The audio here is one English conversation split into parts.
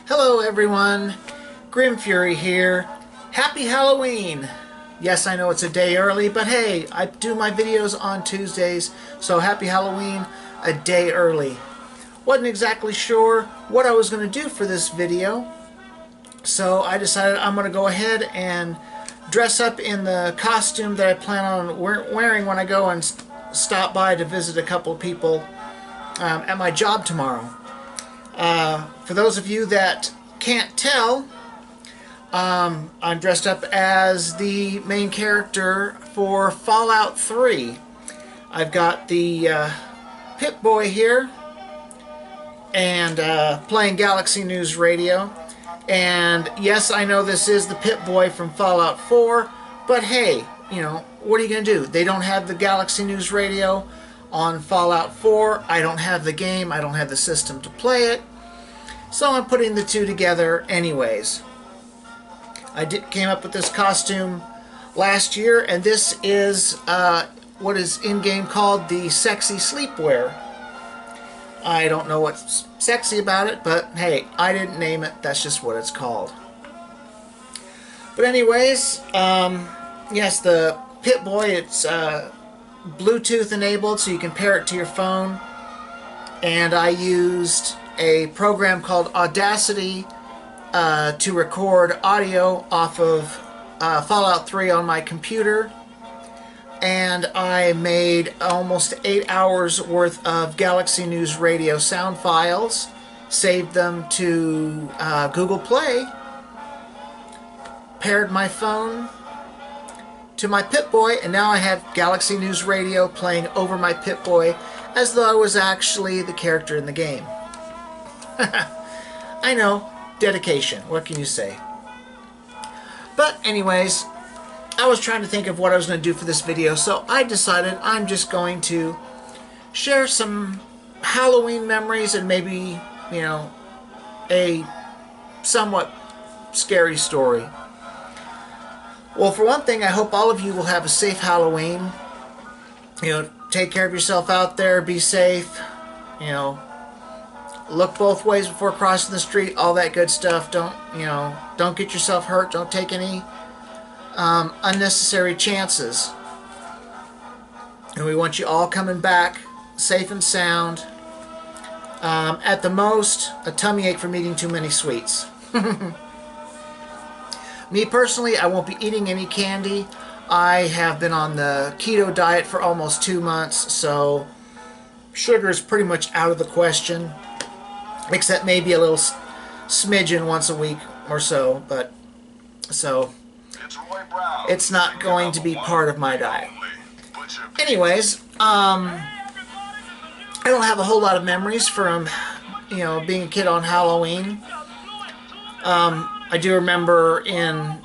Hello everyone, Grim Fury here. Happy Halloween! Yes, I know it's a day early, but hey, I do my videos on Tuesdays, so happy Halloween a day early. Wasn't exactly sure what I was going to do for this video, so I decided I'm going to go ahead and dress up in the costume that I plan on wearing when I go and stop by to visit a couple of people at my job tomorrow. For those of you that can't tell, I'm dressed up as the main character for Fallout 3. I've got the Pip-Boy here and playing Galaxy News Radio. And yes, I know this is the Pip-Boy from Fallout 4, but hey, you know, what are you going to do? They don't have the Galaxy News Radio on Fallout 4. I don't have the game. I don't have the system to play it. So I'm putting the two together anyways. I came up with this costume last year, and this is what is in-game called the Sexy Sleepwear. I don't know what's sexy about it, but hey, I didn't name it. That's just what it's called. But anyways, yes, the Pip-Boy, it's Bluetooth enabled, so you can pair it to your phone. And I used a program called Audacity to record audio off of Fallout 3 on my computer, and I made almost 8 hours worth of Galaxy News Radio sound files, saved them to Google Play, paired my phone to my Pip-Boy, and now I have Galaxy News Radio playing over my Pip-Boy as though I was actually the character in the game. I know, dedication, what can you say? But anyways, I was trying to think of what I was going to do for this video, so I decided I'm just going to share some Halloween memories and maybe, you know, a somewhat scary story. Well, for one thing, I hope all of you will have a safe Halloween. You know, take care of yourself out there, be safe, you know, look both ways before crossing the street, all that good stuff. Don't get yourself hurt. Don't take any unnecessary chances. And we want you all coming back safe and sound. At the most, a tummy ache from eating too many sweets. Me personally, I won't be eating any candy. I have been on the keto diet for almost 2 months, so sugar is pretty much out of the question. Except maybe a little smidgen once a week or so, but it's not going to be part of my diet. Anyways, I don't have a whole lot of memories from, you know, being a kid on Halloween. I do remember in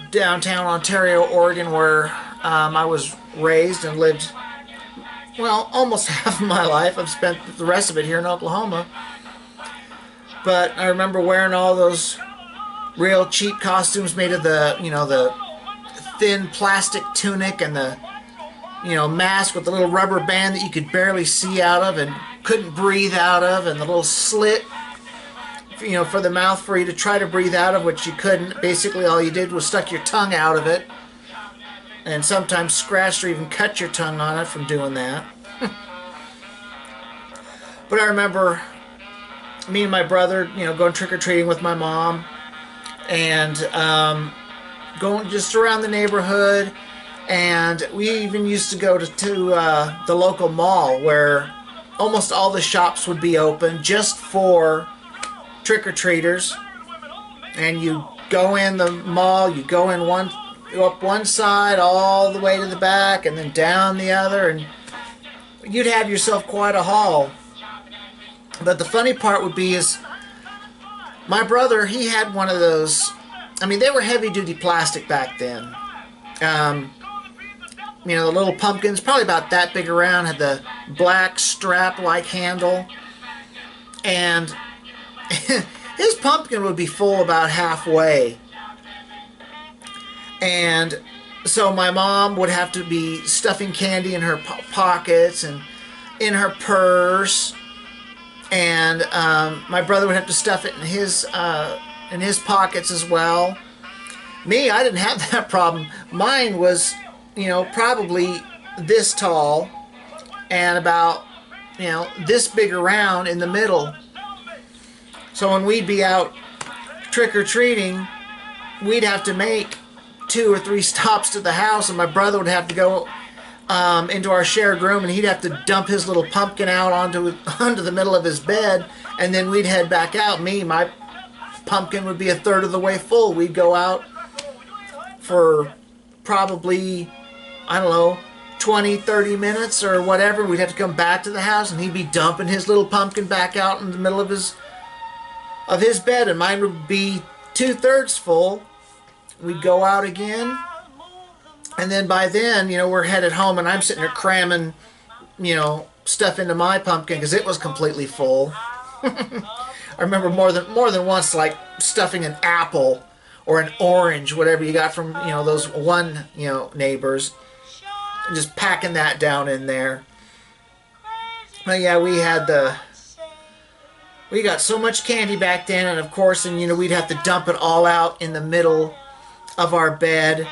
downtown Ontario, Oregon, where I was raised and lived, well, almost half of my life. I've spent the rest of it here in Oklahoma. But I remember wearing all those real cheap costumes made of the, you know, the thin plastic tunic and the, you know, mask with the little rubber band that you could barely see out of and couldn't breathe out of, and the little slit, you know, for the mouth for you to try to breathe out of, which you couldn't. Basically, all you did was stuck your tongue out of it, and sometimes scratched or even cut your tongue on it from doing that. But I remember me and my brother, you know, going trick-or-treating with my mom, and going just around the neighborhood, and we even used to go to the local mall where almost all the shops would be open just for trick-or-treaters. And you go in the mall, you go up one side all the way to the back and then down the other, and you'd have yourself quite a haul. But the funny part would be is my brother, he had one of those, I mean, they were heavy-duty plastic back then. You know, the little pumpkins, probably about that big around, had the black strap-like handle. And his pumpkin would be full about halfway. And so my mom would have to be stuffing candy in her pockets and in her purse. and my brother would have to stuff it in his pockets as well. Me, I didn't have that problem. Mine was, probably this tall and about, this big around in the middle. So when we'd be out trick-or-treating, we'd have to make 2 or 3 stops to the house, and my brother would have to go into our shared room, and he'd have to dump his little pumpkin out onto the middle of his bed, and then we'd head back out. My pumpkin would be a third of the way full. We'd go out for probably, I don't know, 20, 30 minutes or whatever. We'd have to come back to the house, and he'd be dumping his little pumpkin back out in the middle of his bed, and mine would be 2/3 full. We'd go out again, and then by then, we're headed home, and I'm sitting there cramming, stuff into my pumpkin because it was completely full. I remember more than once, like stuffing an apple or an orange, whatever you got from those one neighbors, and just packing that down in there. But yeah, we got so much candy back then, and of course, we'd have to dump it all out in the middle of our bed,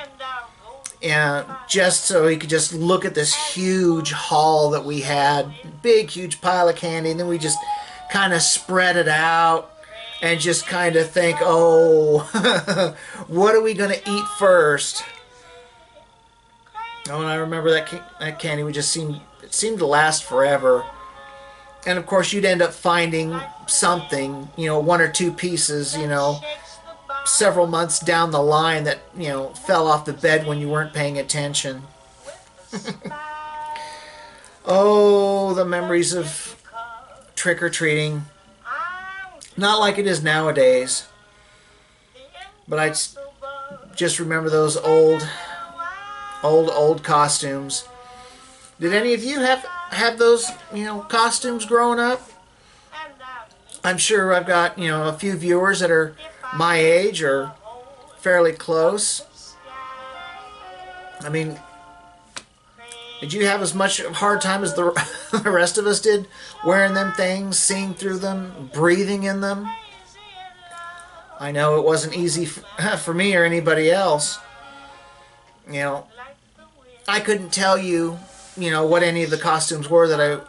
and just so he could just look at this huge haul that we had, big huge pile of candy, and then we just kind of spread it out and just kind of think, oh, what are we going to eat first? Oh, and I remember that candy would just seemed to last forever. And of course, you'd end up finding something, 1 or 2 pieces, several months down the line that, fell off the bed when you weren't paying attention. Oh, the memories of trick-or-treating. Not like it is nowadays. But I just remember those old costumes. Did any of you have those, costumes growing up? I'm sure I've got, a few viewers that are my age or fairly close. I mean, did you have as much of a hard time as the rest of us did wearing them things, seeing through them, breathing in them? I know it wasn't easy for me or anybody else. I couldn't tell you, what any of the costumes were that I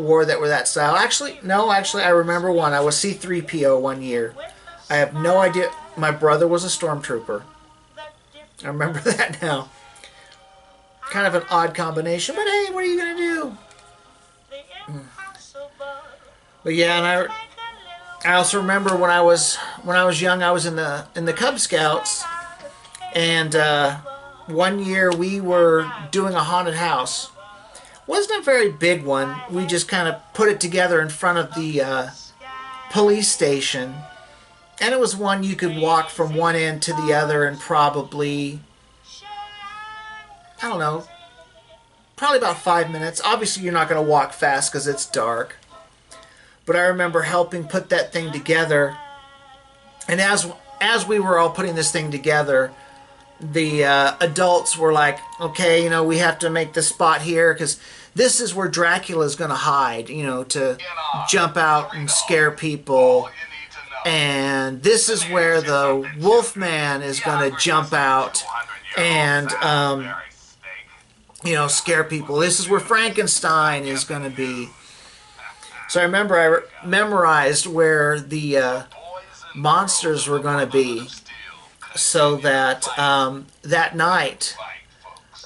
wore that were that style. Actually, I remember one. I was C-3PO one year. I have no idea. My brother was a stormtrooper. I remember that now. Kind of an odd combination, but hey, what are you going to do? But yeah, and I also remember when I was young, I was in the Cub Scouts, and one year we were doing a haunted house. Wasn't a very big one. We just kind of put it together in front of the police station, and it was one you could walk from one end to the other in probably, I don't know, probably about 5 minutes. Obviously, you're not going to walk fast because it's dark. But I remember helping put that thing together, and as we were all putting this thing together, the adults were like, okay, we have to make this spot here because this is where Dracula is going to hide, to jump out and scare people. And this is where the Wolfman is going to jump out and, scare people. This is where Frankenstein is going to be. So I remember I memorized where the monsters were going to be, so that that night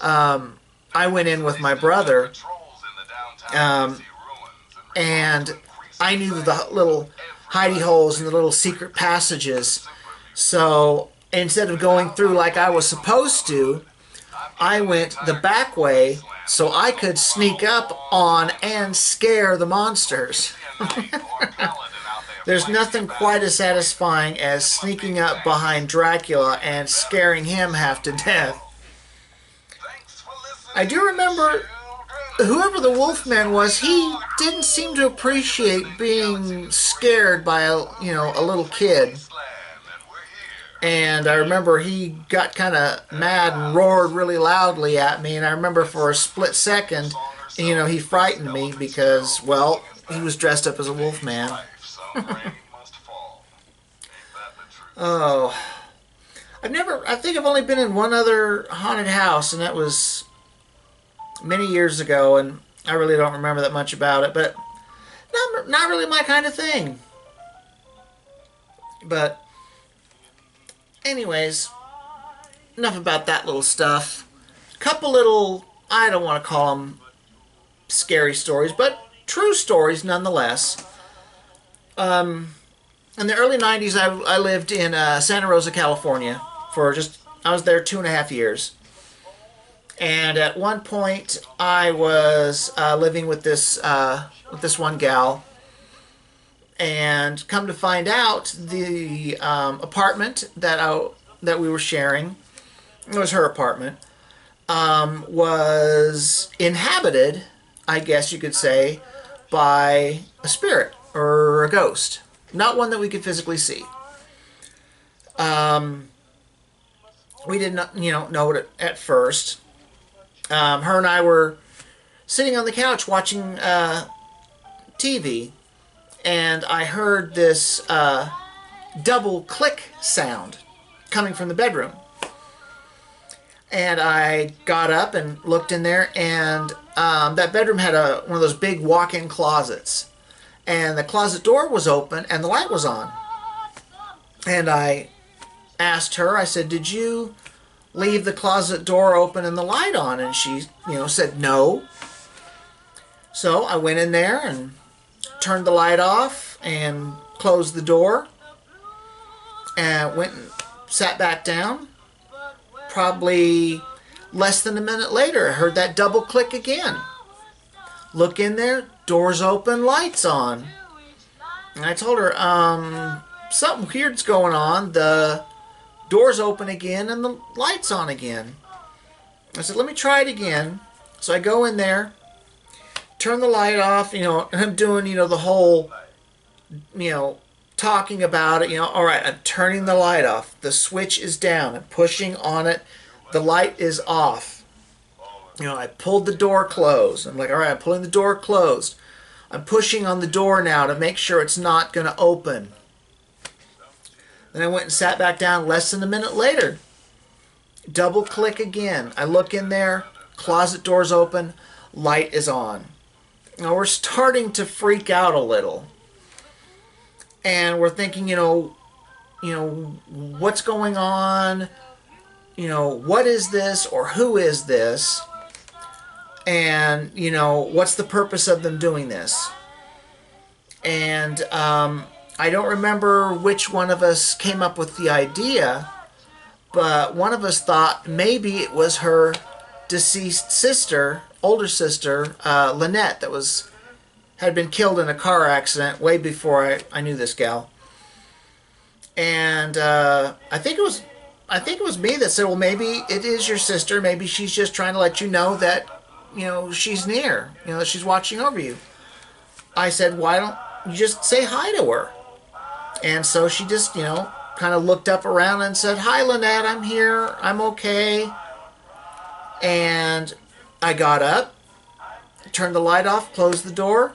I went in with my brother, and I knew the little hidey holes and the little secret passages. So instead of going through like I was supposed to, I went the back way so I could sneak up on and scare the monsters. There's nothing quite as satisfying as sneaking up behind Dracula and scaring him half to death. I do remember whoever the Wolfman was, he didn't seem to appreciate being scared by a little kid. And I remember he got kind of mad and roared really loudly at me, and I remember for a split second, he frightened me because, well, he was dressed up as a wolf man. Oh, I think I've only been in one other haunted house, and that was many years ago, and I really don't remember that much about it, but not really my kind of thing. But anyways, enough about that little stuff. Couple little, I don't want to call them scary stories, but true stories nonetheless. In the early 90s, I lived in Santa Rosa, California I was there 2.5 years. And at one point, I was living with this one gal, and come to find out, the apartment that we were sharing, it was her apartment, was inhabited, I guess you could say, by a spirit or a ghost. Not one that we could physically see. We did not, know it at first. Her and I were sitting on the couch watching TV, and I heard this double click sound coming from the bedroom. And I got up and looked in there, and that bedroom had one of those big walk-in closets. And the closet door was open, and the light was on. And I asked her, I said, "Did you leave the closet door open and the light on?" And she, said no. So I went in there and turned the light off and closed the door, and went and sat back down. Probably less than a minute later, I heard that double click again. Look in there, doors open, lights on. And I told her, something weird's going on. The doors open again and the lights on again. I said, let me try it again. So I go in there, turn the light off, and I'm doing, the whole, talking about it, all right, I'm turning the light off. The switch is down. I'm pushing on it. The light is off. I pulled the door closed. I'm like, all right, I'm pulling the door closed. I'm pushing on the door now to make sure it's not going to open. Then I went and sat back down less than a minute later. Double click again. I look in there, closet door's open, light is on. Now we're starting to freak out a little. And we're thinking, what's going on? What is this, or who is this? And, what's the purpose of them doing this? And I don't remember which one of us came up with the idea, but one of us thought maybe it was her deceased sister, older sister, Lynette, that had been killed in a car accident way before I knew this gal. And I think it was me that said, well, maybe it is your sister. Maybe she's just trying to let you know that, she's near, that she's watching over you. I said, why don't you just say hi to her? And so she just, kind of looked up around and said, "Hi, Lynette, I'm here. I'm okay." And I got up, turned the light off, closed the door.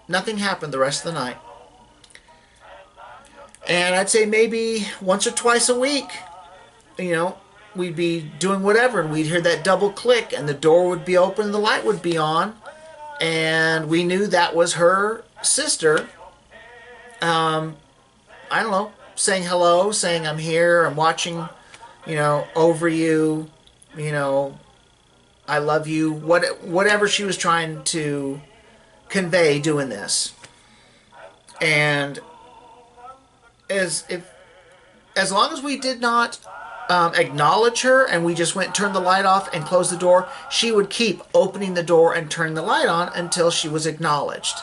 Nothing happened the rest of the night. And I'd say maybe once or twice a week, we'd be doing whatever, and we'd hear that double click, and the door would be open, and the light would be on, and we knew that was her sister. I don't know, saying hello, saying I'm here, I'm watching, over you, I love you, whatever she was trying to convey doing this. And as long as we did not acknowledge her, and we just went and turned the light off and closed the door, she would keep opening the door and turning the light on until she was acknowledged.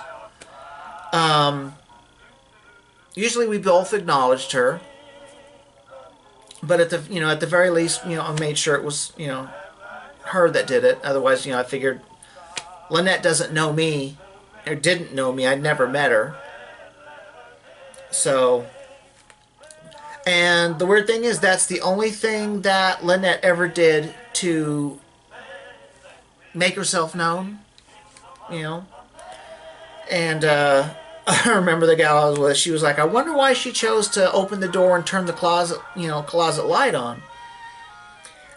Usually we both acknowledged her, but at the very least, I made sure it was, her that did it. Otherwise, I figured Lynette doesn't know me, or didn't know me. I'd never met her. So, and the weird thing is, that's the only thing that Lynette ever did to make herself known, And I remember the gal I was with, she was like, I wonder why she chose to open the door and turn the closet light on.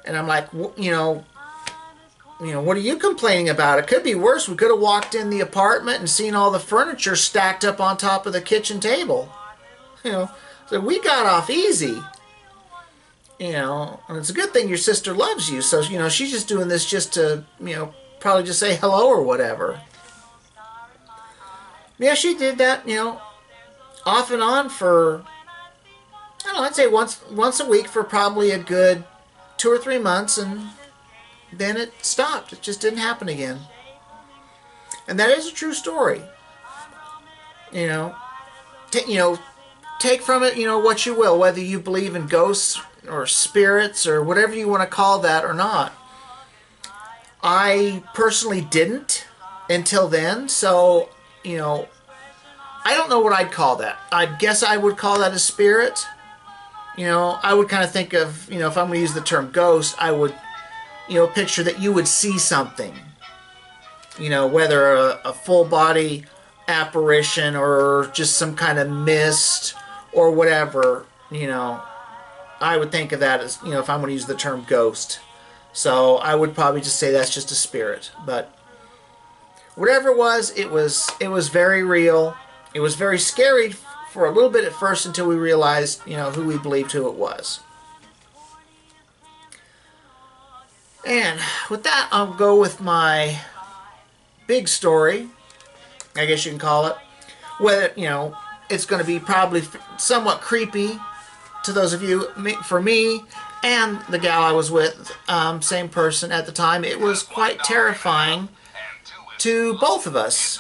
And I'm like, what are you complaining about? It could be worse. We could have walked in the apartment and seen all the furniture stacked up on top of the kitchen table. So we got off easy. And it's a good thing your sister loves you. So, she's just doing this just to, probably just say hello or whatever. Yeah, she did that, off and on for, I don't know, I'd say once a week for probably a good 2 or 3 months, and then it stopped. It just didn't happen again. And that is a true story. Take from it, what you will, whether you believe in ghosts or spirits or whatever you want to call that or not. I personally didn't until then, so, I don't know what I'd call that. I guess I would call that a spirit. I would kind of think of, if I'm going to use the term ghost, I would, picture that you would see something. Whether a full body apparition or just some kind of mist or whatever, I would think of that as, if I'm going to use the term ghost. So I would probably just say that's just a spirit. But whatever it was very real. It was very scary for a little bit at first until we realized, who we believed who it was. And with that, I'll go with my big story, I guess you can call it. Whether, it's going to be probably somewhat creepy to those of you. For me and the gal I was with, same person at the time, it was quite terrifying to both of us.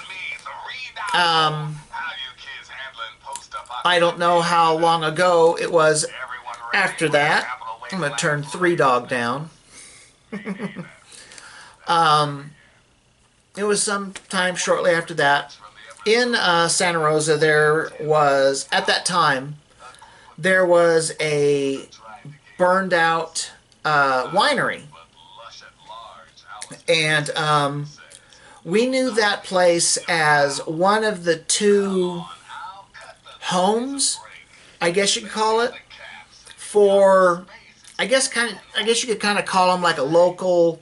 I don't know how long ago it was after that. I'm going to turn 3 Dog down. It was some time shortly after that. In Santa Rosa, at that time, there was a burned out winery. And we knew that place as one of the 2 homes, I guess you could call it, for, I guess you could kind of call them like a local,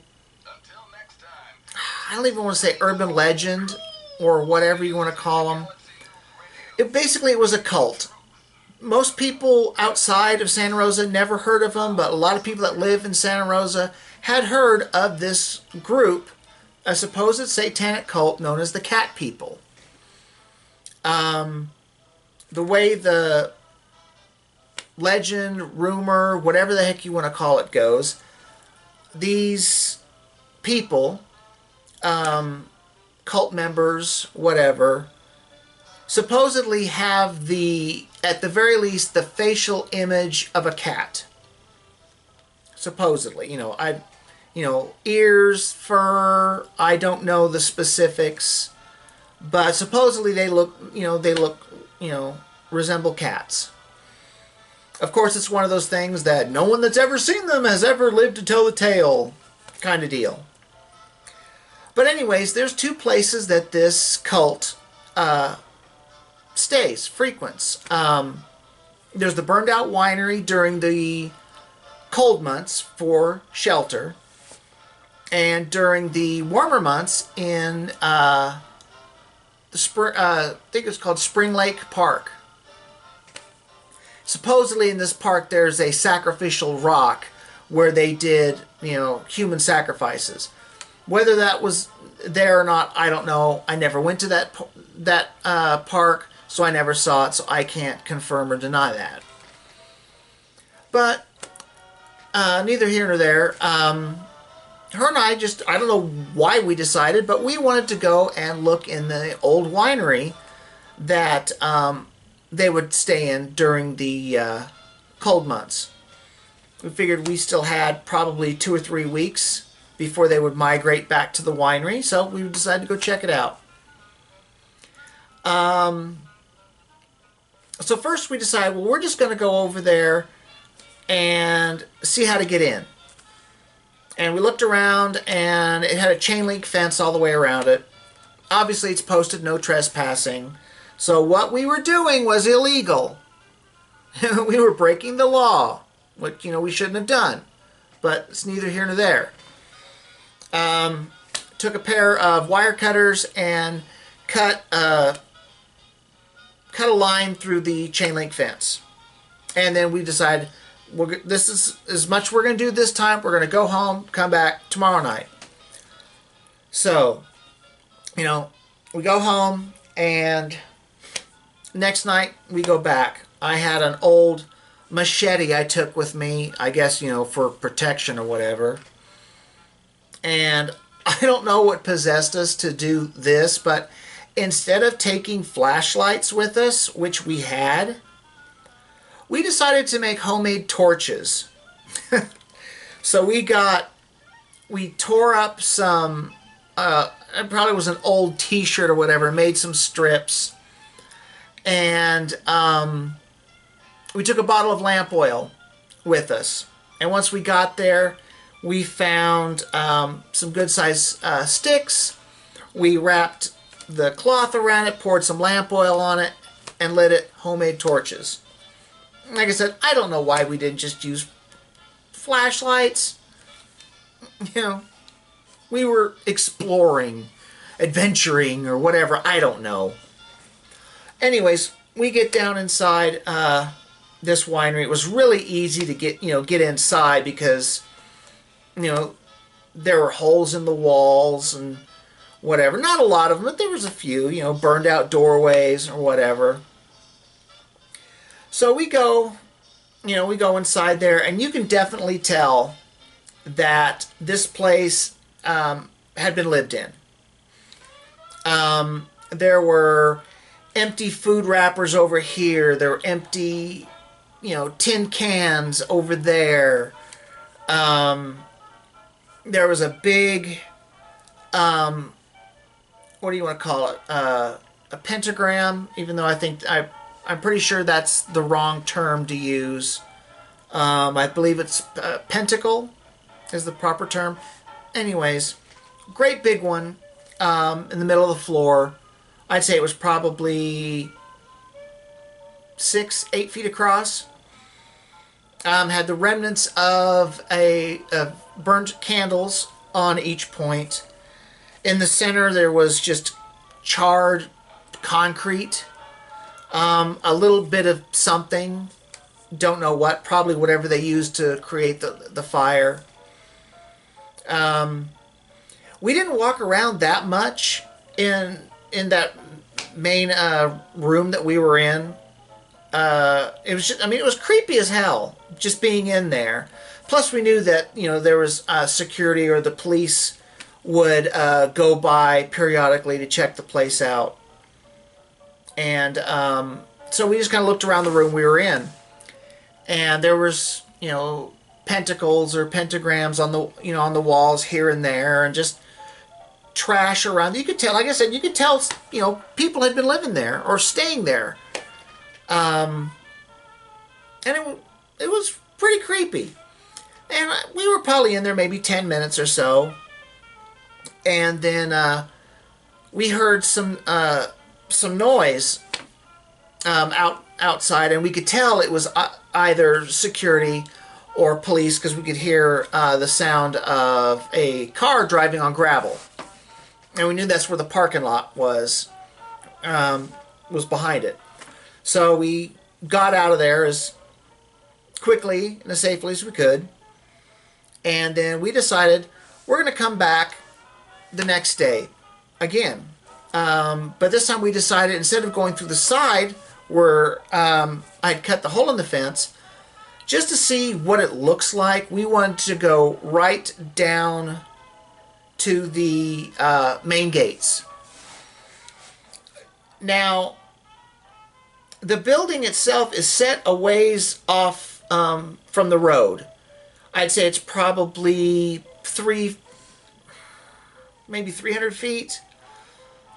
I don't even want to say urban legend or whatever you want to call them. It was a cult. Most people outside of Santa Rosa never heard of them, but a lot of people that live in Santa Rosa had heard of this group, a supposed satanic cult known as the Cat People. The way the legend, rumor, whatever the heck you want to call it goes, these people, cult members, whatever, supposedly have at the very least, the facial image of a cat. Supposedly, ears, fur, I don't know the specifics, but supposedly they look, resemble cats. Of course, it's one of those things that no one that's ever seen them has ever lived to tell the tale kind of deal. But anyways, there's 2 places that this cult frequents. There's the burned out winery during the cold months for shelter, and during the warmer months in the spring, I think it's called Spring Lake Park. Supposedly in this park there's a sacrificial rock where they did, human sacrifices. Whether that was there or not, I don't know. I never went to that park, so I never saw it, so I can't confirm or deny that. But neither here nor there. Her and I I don't know why we decided, but we wanted to go and look in the old winery that they would stay in during the cold months. We figured we still had probably 2 or 3 weeks before they would migrate back to the winery, so we decided to go check it out. So first we decided, well, we're just going to go over there and see how to get in. And we looked around, and it had a chain link fence all the way around it. obviously it's posted no trespassing. So what we were doing was illegal. We were breaking the law, which, you know, we shouldn't have done. But it's neither here nor there. Took a pair of wire cutters and cut a line through the chain link fence. And then we decided, this is as much we're going to do this time. We're going to go home, come back tomorrow night. So, you know, we go home, and next night we go back. I had an old machete I took with me, I guess, you know, for protection or whatever. And I don't know what possessed us to do this, but instead of taking flashlights with us, which we had, we decided to make homemade torches. So we tore up some, it probably was an old t-shirt or whatever, made some strips, and we took a bottle of lamp oil with us. And once we got there, we found some good sized sticks. We wrapped the cloth around it, poured some lamp oil on it, and lit it. Homemade torches. Like I said, I don't know why we didn't just use flashlights. You know, we were exploring, adventuring, or whatever. I don't know. Anyways, we get down inside this winery. It was really easy to get inside because, you know, there were holes in the walls and whatever. Not a lot of them, but there was a few, you know, burned out doorways or whatever. So we go inside there, and you can definitely tell that this place had been lived in. There were empty food wrappers over here. There were empty, you know, tin cans over there. There was a big, what do you want to call it? A pentagram, even though I'm pretty sure that's the wrong term to use. I believe it's pentacle is the proper term. Anyways, great big one in the middle of the floor. I'd say it was probably 6-8 feet across. Had the remnants of burnt candles on each point. In the center there was just charred concrete. A little bit of something, don't know what, probably whatever they used to create the fire. We didn't walk around that much in that main room that we were in. It was just, I mean, it was creepy as hell just being in there. Plus we knew that, you know, there was security, or the police would go by periodically to check the place out. And so we just kind of looked around the room we were in, and there was, you know, pentacles or pentagrams on the walls here and there, and just trash around. You could tell, like I said, you could tell, you know, people had been living there or staying there. And it was pretty creepy. And we were probably in there maybe 10 minutes or so, and then we heard some noise outside, and we could tell it was either security or police, because we could hear the sound of a car driving on gravel, and we knew that's where the parking lot was behind it. So we got out of there as quickly and as safely as we could, and then we decided we're going to come back the next day again. But this time we decided, instead of going through the side where I'd cut the hole in the fence, just to see what it looks like, we wanted to go right down to the main gates. Now, the building itself is set a ways off from the road. I'd say it's probably maybe 300 feet.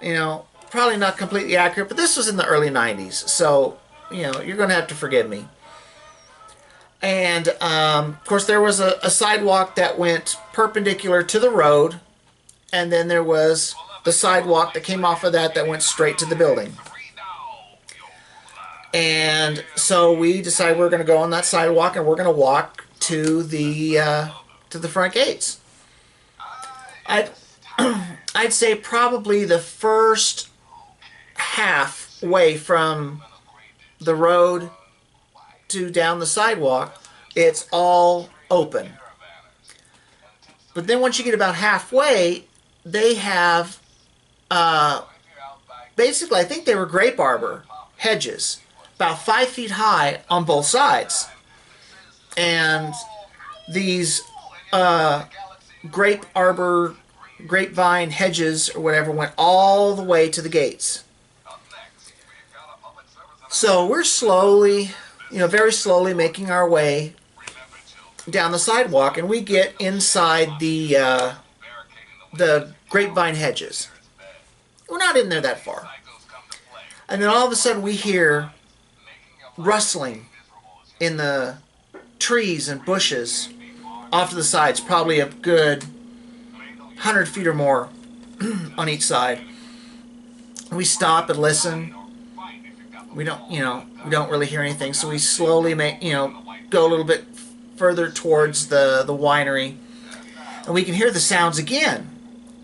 You know, probably not completely accurate, but this was in the early 90s, so, you know, you're going to have to forgive me. And, of course, there was a sidewalk that went perpendicular to the road, and then there was the sidewalk that came off of that went straight to the building. And so we decided we're going to go on that sidewalk and we're going to walk to the front gates. I'd say probably the first halfway from the road to down the sidewalk, it's all open. But then once you get about halfway, they have basically, I think they were grape arbor hedges, about 5 feet high on both sides. And these grapevine hedges or whatever went all the way to the gates. So we're slowly, very slowly making our way down the sidewalk, and we get inside the grapevine hedges. We're not in there that far. And then all of a sudden we hear rustling in the trees and bushes off to the sides, probably a good 100 feet or more on each side. We stop and listen. We don't really hear anything, so we slowly go a little bit further towards the winery, and we can hear the sounds again,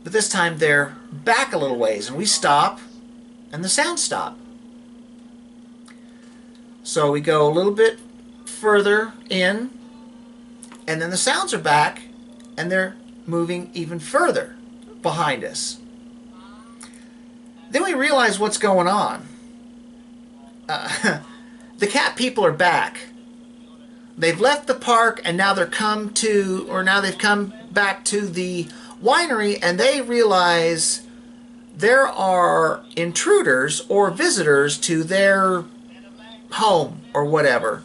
but this time they're back a little ways, and we stop, and the sounds stop. So we go a little bit further in, and then the sounds are back, and they're moving even further behind us. Then we realize what's going on. The cat people are back. They've left the park, and now they've come back to the winery, and they realize there are intruders or visitors to their home or whatever.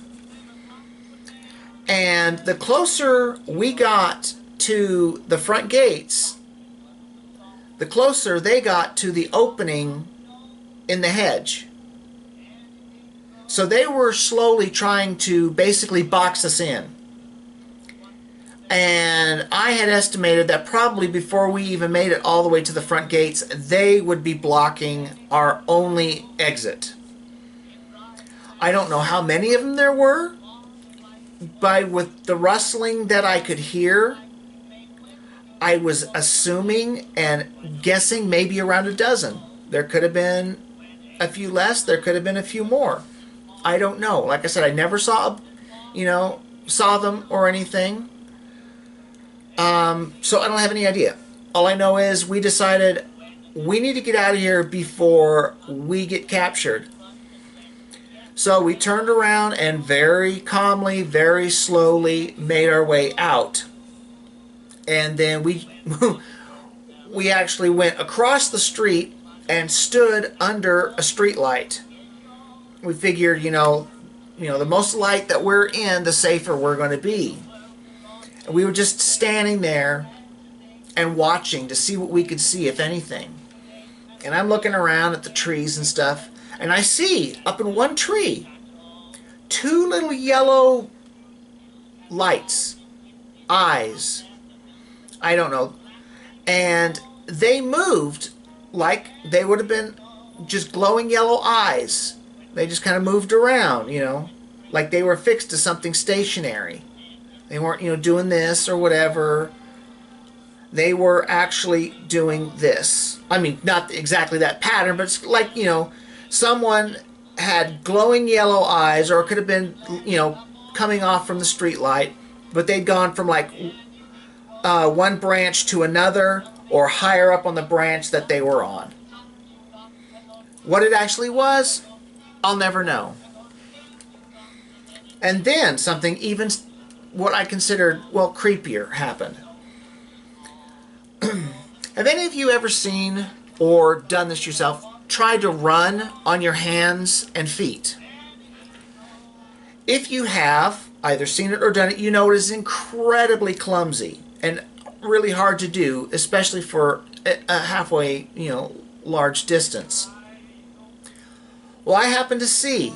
And the closer we got to the front gates, the closer they got to the opening in the hedge. So they were slowly trying to basically box us in. And I had estimated that probably before we even made it all the way to the front gates, they would be blocking our only exit. I don't know how many of them there were, but with the rustling that I could hear, I was assuming and guessing maybe around a dozen. There could have been a few less, there could have been a few more. I don't know. Like I said, I never saw them or anything. So I don't have any idea. All I know is we decided we need to get out of here before we get captured. So we turned around and very calmly, very slowly made our way out. And then we actually went across the street and stood under a street light. We figured, the most light that we're in, the safer we're going to be. And we were just standing there and watching to see what we could see, if anything. And I'm looking around at the trees and stuff, and I see up in one tree 2 little yellow lights, eyes, I don't know, and they moved like they would have been just glowing yellow eyes. They just kind of moved around, like they were fixed to something stationary. They weren't, doing this or whatever. They were actually doing this. I mean, not exactly that pattern, but it's like, someone had glowing yellow eyes, or it could have been, coming off from the street light, but they'd gone from like one branch to another, or higher up on the branch that they were on. What it actually was, I'll never know. And then something even what I considered, creepier happened. Have any of you ever seen or done this yourself? Tried to run on your hands and feet? If you have either seen it or done it, you know it is incredibly clumsy and really hard to do, especially for a halfway, large distance. Well, I happened to see,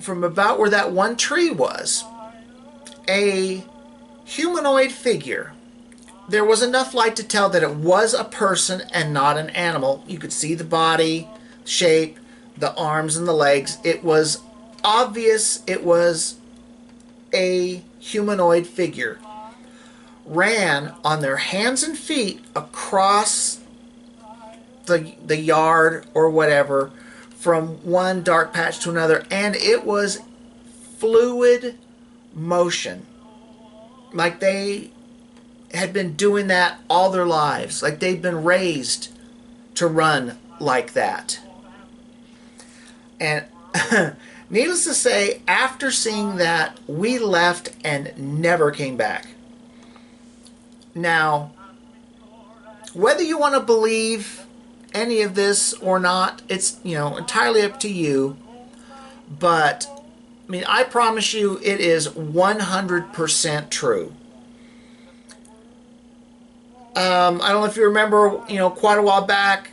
from about where that one tree was, a humanoid figure, there was enough light to tell that it was a person and not an animal. You could see the body shape, the arms and the legs. It was obvious it was a humanoid figure. Ran on their hands and feet across the yard or whatever, from one dark patch to another, and it was fluid motion, like they had been doing that all their lives, like they'd been raised to run like that. And needless to say, after seeing that, we left and never came back. Now, whether you want to believe any of this or not, it's, you know, entirely up to you. But I mean, I promise you it is 100% true. I don't know if you remember, you know, quite a while back,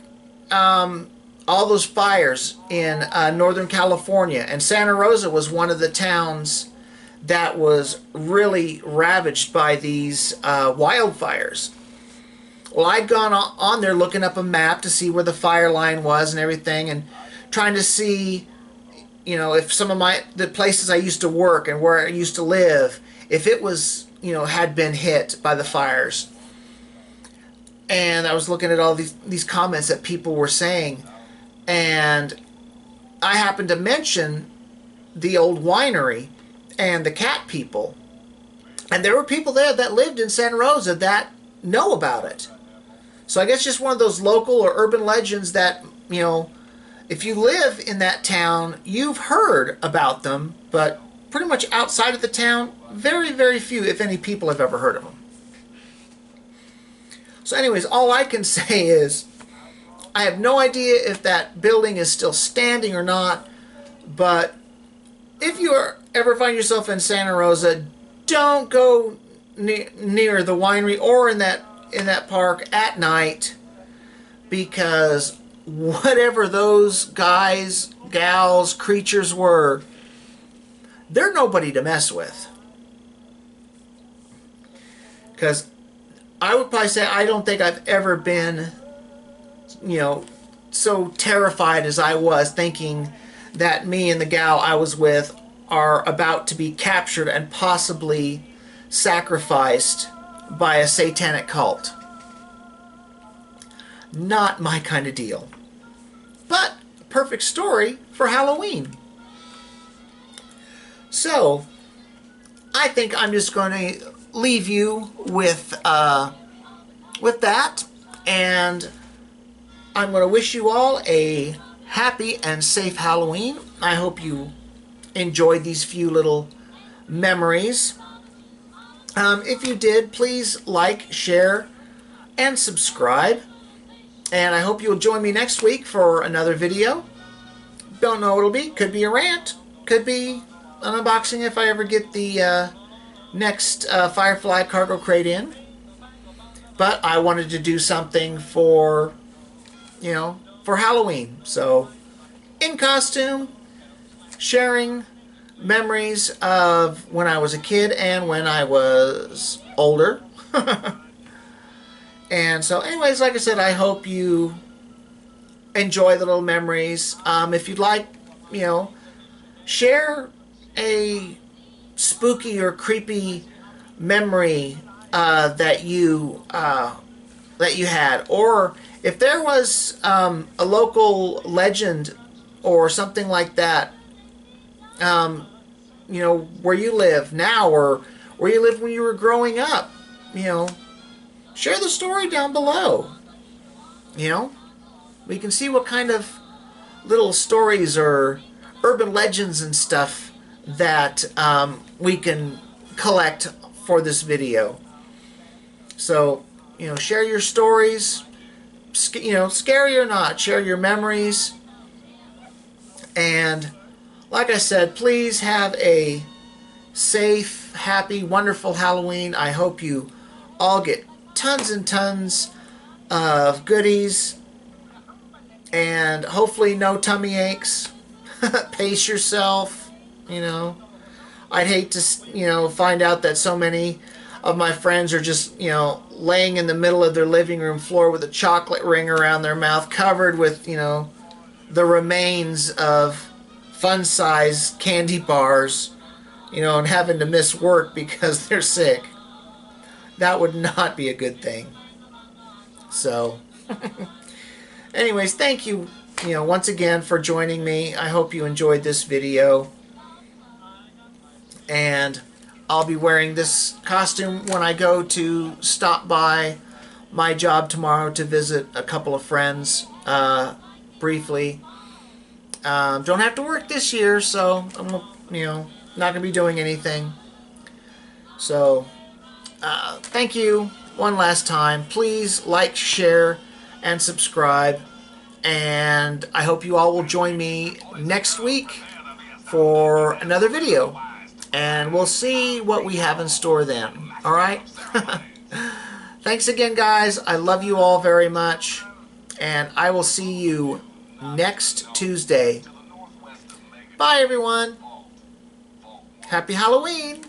all those fires in Northern California, and Santa Rosa was one of the towns that was really ravaged by these wildfires. Well, I'd gone on there looking up a map to see where the fire line was and everything, and trying to see, you know, if some of the places I used to work and where I used to live, if it was, you know, had been hit by the fires. And I was looking at all these comments that people were saying, and I happened to mention the old winery and the cat people, and there were people there that lived in Santa Rosa that know about it. So I guess just one of those local or urban legends that, you know, if you live in that town, you've heard about them, but pretty much outside of the town, very, very few, if any, people have ever heard of them. So anyways, all I can say is I have no idea if that building is still standing or not, but if you ever find yourself in Santa Rosa, don't go near the winery or in that park at night, because whatever those guys, gals, creatures were, they're nobody to mess with. Because I would probably say I don't think I've ever been, you know, so terrified as I was, thinking that me and the gal I was with are about to be captured and possibly sacrificed by a satanic cult. Not my kind of deal. But a perfect story for Halloween. So, I think I'm just going to leave you with that, and I'm going to wish you all a happy and safe Halloween. I hope you enjoyed these few little memories. If you did, please like, share, and subscribe. And I hope you'll join me next week for another video. Don't know what it'll be. Could be a rant. Could be an unboxing if I ever get the next Firefly cargo crate in. But I wanted to do something for, you know, for Halloween. So, in costume, sharing memories of when I was a kid and when I was older. And so anyways, like I said, I hope you enjoy the little memories. If you'd like, you know, share a spooky or creepy memory that you had, or if there was a local legend or something like that, you know, where you live now or where you lived when you were growing up, you know, share the story down below. You know, we can see what kind of little stories or urban legends and stuff that we can collect for this video. So, you know, share your stories, you know, scary or not, share your memories. And like I said, please have a safe, happy, wonderful Halloween. I hope you all get tons and tons of goodies, and hopefully no tummy aches. Pace yourself, you know. I'd hate to, you know, find out that so many of my friends are just, you know, laying in the middle of their living room floor with a chocolate ring around their mouth, covered with, you know, the remains of fun-size candy bars, you know, and having to miss work because they're sick. That would not be a good thing. So, anyways, thank you, you know, once again for joining me. I hope you enjoyed this video. And I'll be wearing this costume when I go to stop by my job tomorrow to visit a couple of friends briefly. Don't have to work this year, so I'm, you know, not going to be doing anything. So, thank you one last time. Please like, share, and subscribe. And I hope you all will join me next week for another video. And we'll see what we have in store then. Alright? Thanks again, guys. I love you all very much. And I will see you next Tuesday. Bye, everyone. Happy Halloween.